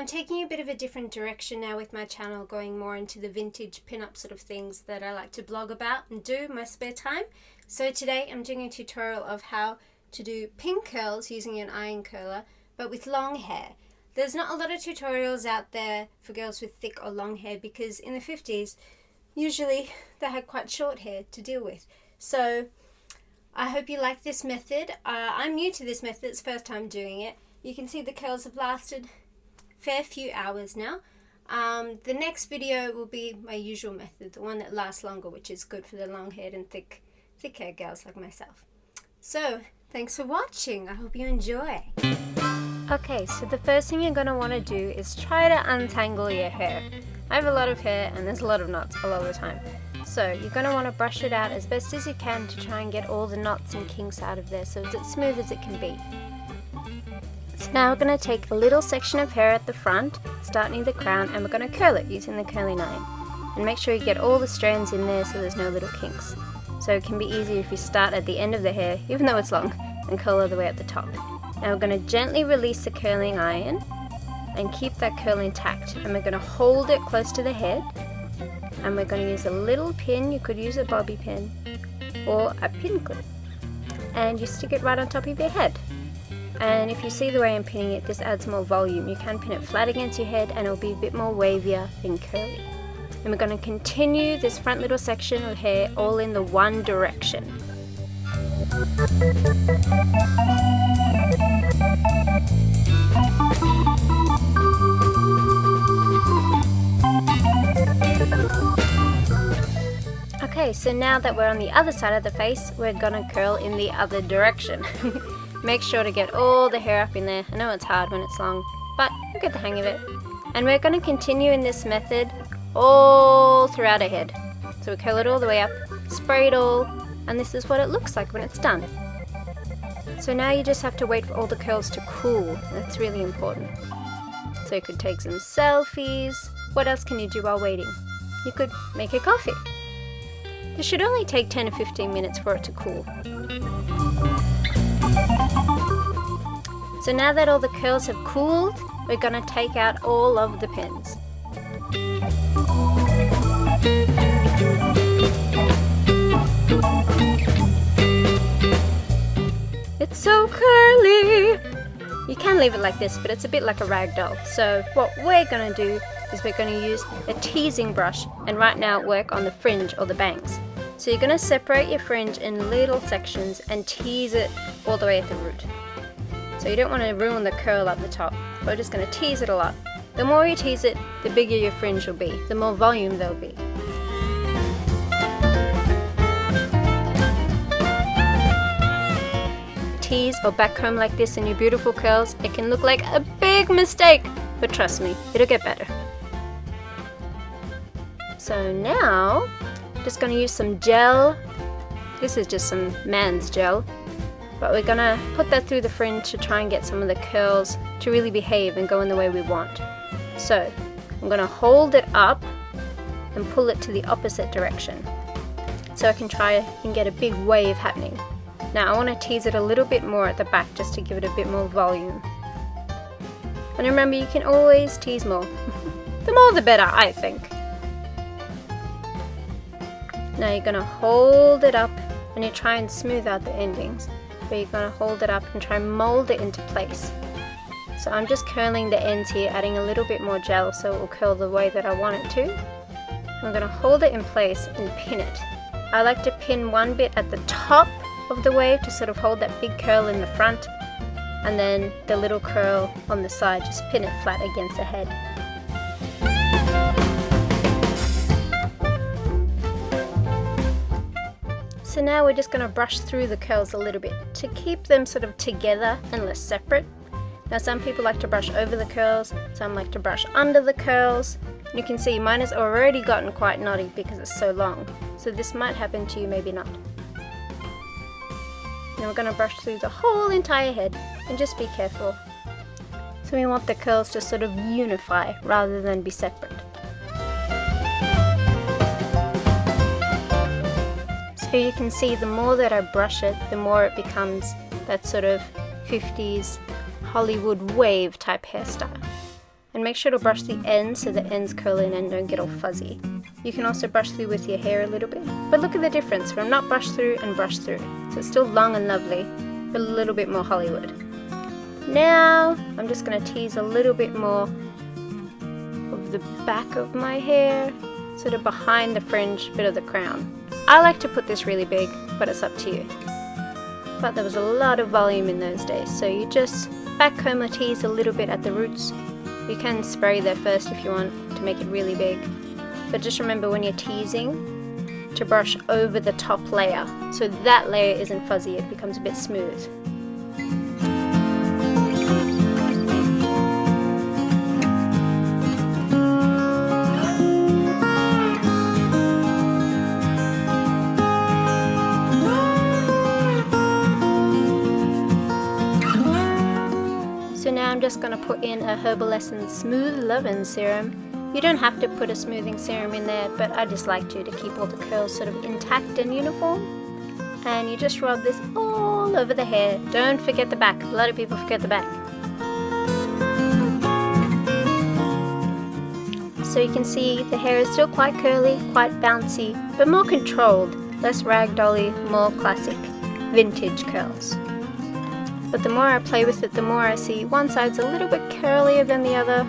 I'm taking a bit of a different direction now with my channel, going more into the vintage pin-up sort of things that I like to blog about and do in my spare time. So today I'm doing a tutorial of how to do pin curls using an iron curler, but with long hair. There's not a lot of tutorials out there for girls with thick or long hair because in the 50s, usually they had quite short hair to deal with. So I hope you like this method. I'm new to this method, it's the first time doing it. You can see the curls have lasted fair few hours now. The next video will be my usual method, the one that lasts longer, which is good for the long-haired and thick-haired girls like myself. So, thanks for watching. I hope you enjoy. Okay, so the first thing you're going to want to do is try to untangle your hair. I have a lot of hair and there's a lot of knots a lot of the time. So you're going to want to brush it out as best as you can to try and get all the knots and kinks out of there so it's as smooth as it can be. So now we're going to take a little section of hair at the front, start near the crown, and we're going to curl it using the curling iron. And make sure you get all the strands in there so there's no little kinks. So it can be easier if you start at the end of the hair, even though it's long, and curl all the way at the top. Now we're going to gently release the curling iron and keep that curl intact. And we're going to hold it close to the head. And we're going to use a little pin, you could use a bobby pin, or a pin clip. And you stick it right on top of your head. And if you see the way I'm pinning it, this adds more volume. You can pin it flat against your head and it'll be a bit more wavier and curly. And we're going to continue this front little section of hair all in the one direction. Okay, so now that we're on the other side of the face, we're gonna curl in the other direction. Make sure to get all the hair up in there. I know it's hard when it's long, but you'll get the hang of it. And we're gonna continue in this method all throughout our head. So we curl it all the way up, spray it all, and this is what it looks like when it's done. So now you just have to wait for all the curls to cool. That's really important. So you could take some selfies. What else can you do while waiting? You could make a coffee. This should only take 10 to 15 minutes for it to cool. So now that all the curls have cooled, we're going to take out all of the pins. It's so curly! You can leave it like this, but it's a bit like a rag doll. So what we're going to do is we're going to use a teasing brush and right now work on the fringe or the bangs. So you're going to separate your fringe in little sections and tease it all the way at the root. So you don't want to ruin the curl up the top. We're just going to tease it a lot. The more you tease it, the bigger your fringe will be, the more volume there'll be. Tease or back comb like this in your beautiful curls, it can look like a big mistake, but trust me, it'll get better. So now, just going to use some gel. This is just some man's gel, but we're going to put that through the fringe to try and get some of the curls to really behave and go in the way we want. So I'm going to hold it up and pull it to the opposite direction so I can try and get a big wave happening. Now I want to tease it a little bit more at the back just to give it a bit more volume. And remember, you can always tease more. The more the better, I think. Now you're going to hold it up and you try and smooth out the endings. But you're going to hold it up and try and mold it into place. So I'm just curling the ends here, adding a little bit more gel so it will curl the way that I want it to. I'm going to hold it in place and pin it. I like to pin one bit at the top of the wave to sort of hold that big curl in the front, and then the little curl on the side, just pin it flat against the head. So now we're just going to brush through the curls a little bit to keep them sort of together and less separate. Now some people like to brush over the curls, some like to brush under the curls. You can see mine has already gotten quite knotty because it's so long. So this might happen to you, maybe not. Now we're going to brush through the whole entire head and just be careful. So we want the curls to sort of unify rather than be separate. So you can see the more that I brush it, the more it becomes that sort of 50s Hollywood wave type hairstyle. and make sure to brush the ends so the ends curl in and don't get all fuzzy. You can also brush through with your hair a little bit, but look at the difference from not brush through and brush through. So it's still long and lovely, but a little bit more Hollywood. Now I'm just going to tease a little bit more of the back of my hair, sort of behind the fringe bit of the crown. I like to put this really big, but it's up to you. But there was a lot of volume in those days, so you just backcomb or tease a little bit at the roots. You can spray there first if you want to make it really big, but just remember when you're teasing to brush over the top layer so that layer isn't fuzzy, it becomes a bit smooth. So now I'm just going to put in a Herbal Essence Smooth Lovin' Serum. You don't have to put a smoothing serum in there, but I just like to keep all the curls sort of intact and uniform. And you just rub this all over the hair. Don't forget the back. A lot of people forget the back. So you can see the hair is still quite curly, quite bouncy, but more controlled, less ragdolly, more classic, vintage curls. But the more I play with it, the more I see one side's a little bit curlier than the other.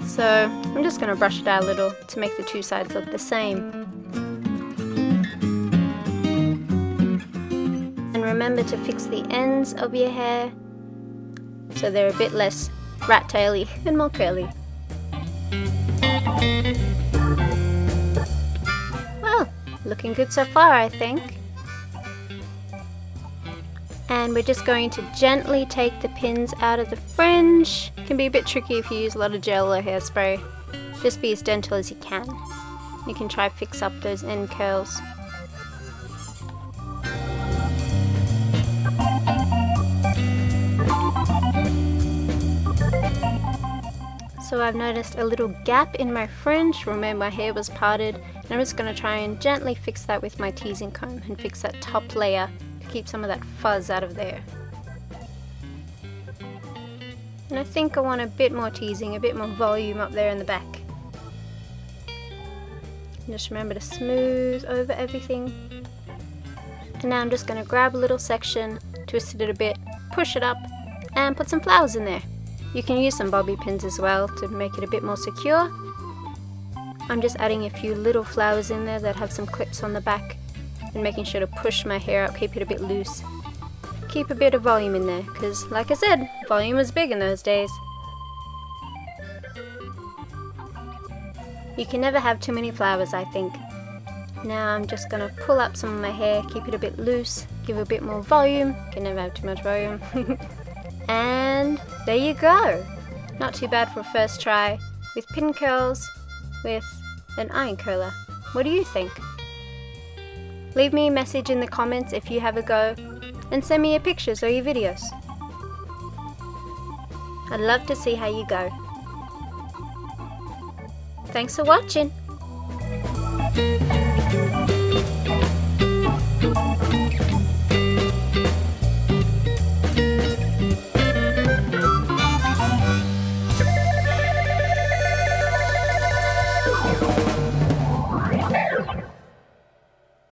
So I'm just going to brush it out a little to make the two sides look the same. And remember to fix the ends of your hair so they're a bit less rat-taily and more curly. Well, looking good so far, I think. And we're just going to gently take the pins out of the fringe. It can be a bit tricky if you use a lot of gel or hairspray. Just be as gentle as you can. You can try to fix up those end curls. So I've noticed a little gap in my fringe from where my hair was parted. And I'm just going to try and gently fix that with my teasing comb and fix that top layer. Keep some of that fuzz out of there. And I think I want a bit more teasing, a bit more volume up there in the back. And just remember to smooth over everything. And now I'm just going to grab a little section, twist it a bit, push it up, and put some flowers in there. You can use some bobby pins as well to make it a bit more secure. I'm just adding a few little flowers in there that have some clips on the back. And making sure to push my hair up, keep it a bit loose. Keep a bit of volume in there, because like I said, volume was big in those days. You can never have too many flowers, I think. Now I'm just going to pull up some of my hair, keep it a bit loose, give it a bit more volume. Can never have too much volume. And there you go. Not too bad for a first try with pin curls with an iron curler. What do you think? Leave me a message in the comments if you have a go, and send me your pictures or your videos. I'd love to see how you go. Thanks for watching.